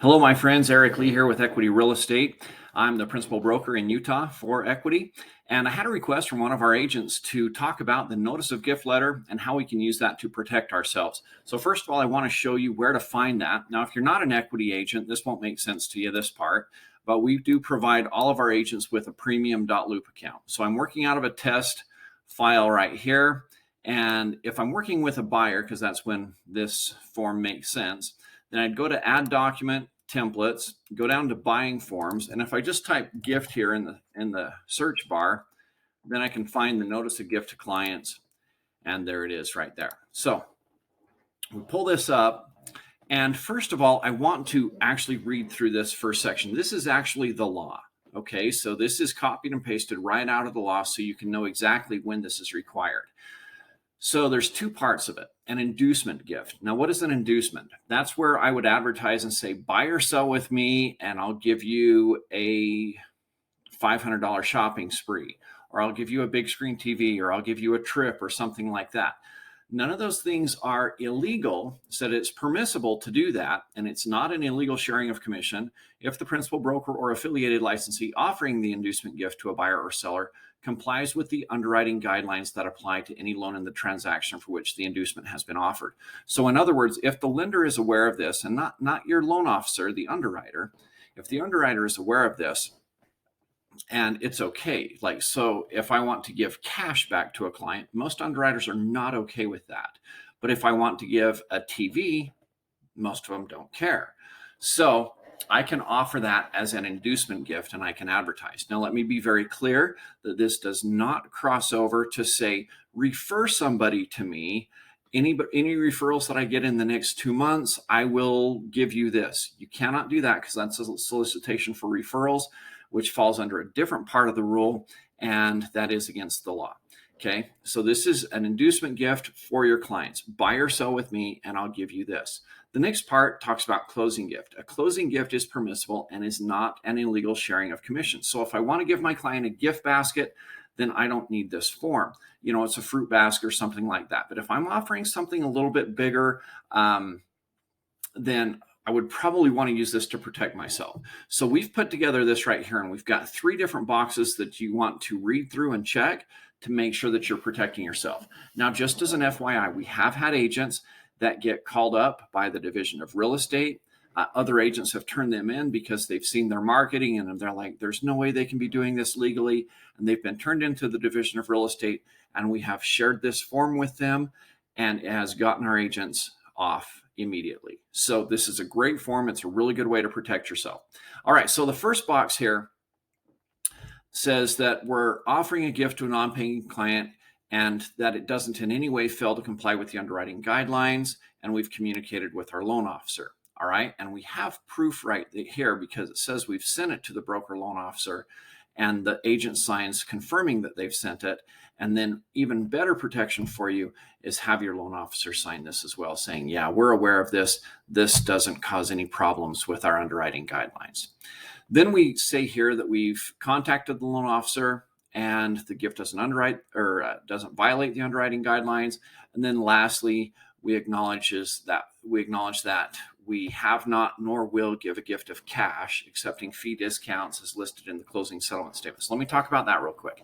Hello, my friends. Eric Lee here with Equity Real Estate. I'm the principal broker in Utah for Equity, and I had a request from one of our agents to talk about the notice of gift letter and how we can use that to protect ourselves. So first of all, I want to show you where to find that. Now, if you're not an equity agent, this won't make sense to you, this part, but we do provide all of our agents with a premium.loop account. So I'm working out of a test file right here, and if I'm working with a buyer, because that's when this form makes sense, then I'd go to Add Document, Templates, go down to Buying Forms, and if I just type gift here in the search bar, then I can find the notice of gift to clients, and there it is right there. So we pull this up, and first of all, I want to actually read through this first section. This is actually the law. Okay, so this is copied and pasted right out of the law so you can know exactly when this is required. So there's two parts of it. An inducement gift. Now, what is an inducement? That's where I would advertise and say, buy or sell with me, and I'll give you a $500 shopping spree, or I'll give you a big screen TV, or I'll give you a trip, or something like that. None of those things are illegal, so that it's permissible to do that, and it's not an illegal sharing of commission if the principal broker or affiliated licensee offering the inducement gift to a buyer or seller complies with the underwriting guidelines that apply to any loan in the transaction for which the inducement has been offered. So in other words, if the lender is aware of this, and not your loan officer, the underwriter, if the underwriter is aware of this, and it's okay. Like, so if I want to give cash back to a client, most underwriters are not okay with that. But if I want to give a TV, most of them don't care. So I can offer that as an inducement gift, and I can advertise. Now, let me be very clear that this does not cross over to say, refer somebody to me. Any referrals that I get in the next 2 months, I will give you this. You cannot do that because that's a solicitation for referrals, which falls under a different part of the rule, and that is against the law. Okay, so this is an inducement gift for your clients. Buy or sell with me, and I'll give you this. The next part talks about closing gift. A closing gift is permissible and is not an illegal sharing of commission. So if I want to give my client a gift basket, then I don't need this form. You know, it's a fruit basket or something like that. But if I'm offering something a little bit bigger, then I would probably want to use this to protect myself. So we've put together this right here, and we've got 3 different boxes that you want to read through and check to make sure that you're protecting yourself. Now, just as an FYI, we have had agents that get called up by the Division of Real Estate. Other agents have turned them in because they've seen their marketing and they're like, there's no way they can be doing this legally. And they've been turned into the Division of Real Estate, and we have shared this form with them, and it has gotten our agents off immediately. So this is a great form. It's a really good way to protect yourself. All right, so the first box here says that we're offering a gift to a non-paying client and that it doesn't in any way fail to comply with the underwriting guidelines, and we've communicated with our loan officer. All right, and we have proof right here because it says we've sent it to the broker loan officer, and the agent signs confirming that they've sent it. And then even better protection for you is have your loan officer sign this as well, saying, yeah, we're aware of this. This doesn't cause any problems with our underwriting guidelines. Then we say here that we've contacted the loan officer and the gift doesn't underwrite or doesn't violate the underwriting guidelines. And then lastly, we acknowledge that we have not nor will give a gift of cash, accepting fee discounts as listed in the closing settlement statement. So let me talk about that real quick.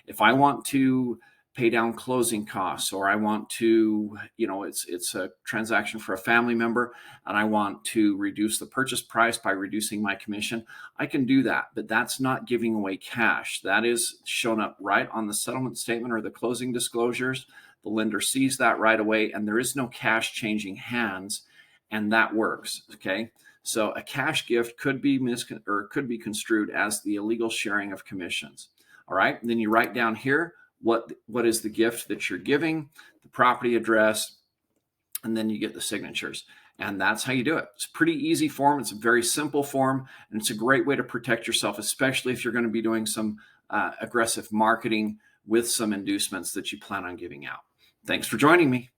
If I want to pay down closing costs, or I want to, it's a transaction for a family member, and I want to reduce the purchase price by reducing my commission, I can do that, but that's not giving away cash. That is shown up right on the settlement statement or the closing disclosures. The lender sees that right away, and there is no cash changing hands, and that works. Okay, so a cash gift could be construed as the illegal sharing of commissions. All right, and then you write down here what is the gift that you're giving, the property address, and then you get the signatures. And that's how you do it. It's a pretty easy form. It's a very simple form, and it's a great way to protect yourself, especially if you're going to be doing some aggressive marketing with some inducements that you plan on giving out. Thanks for joining me.